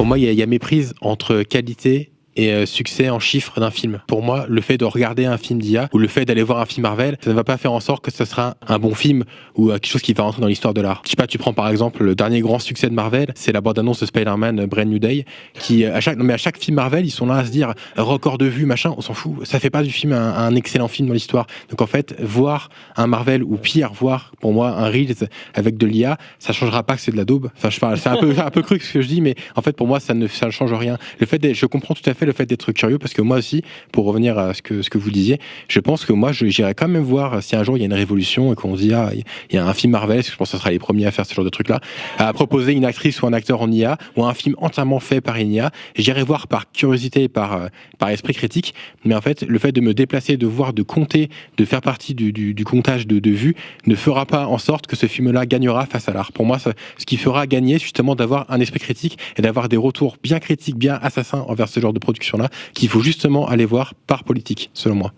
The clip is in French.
Pour moi, il y a méprise entre qualité et succès en chiffres d'un film. Pour moi, le fait de regarder un film d'IA ou le fait d'aller voir un film Marvel, ça ne va pas faire en sorte que ce sera un bon film ou quelque chose qui va rentrer dans l'histoire de l'art. Je sais pas, tu prends par exemple le dernier grand succès de Marvel, c'est la bande-annonce de Spider-Man Brand New Day, qui à chaque film Marvel, ils sont là à se dire record de vues, machin, on s'en fout. Ça fait pas du film un excellent film dans l'histoire. Donc en fait, voir un Marvel ou pire, voir pour moi un Reels avec de l'IA, ça changera pas que c'est de la daube. Enfin, c'est un peu cru ce que je dis, mais en fait pour moi ça ne change rien. Je comprends tout à fait le fait d'être curieux, parce que moi aussi, pour revenir à ce que vous disiez, je pense que moi j'irais quand même voir si un jour il y a une révolution et qu'on se dit il y a un film Marvel, je pense que ce sera les premiers à faire ce genre de truc là, à proposer une actrice ou un acteur en IA ou un film entièrement fait par une IA, j'irais voir par curiosité, par esprit critique, mais en fait le fait de me déplacer, de voir, de compter, de faire partie du comptage de vues ne fera pas en sorte que ce film là gagnera face à l'art. Pour moi, ce qui fera gagner, c'est justement d'avoir un esprit critique et d'avoir des retours bien critiques, bien assassins envers ce genre de production là, qu'il faut justement aller voir par politique, selon moi.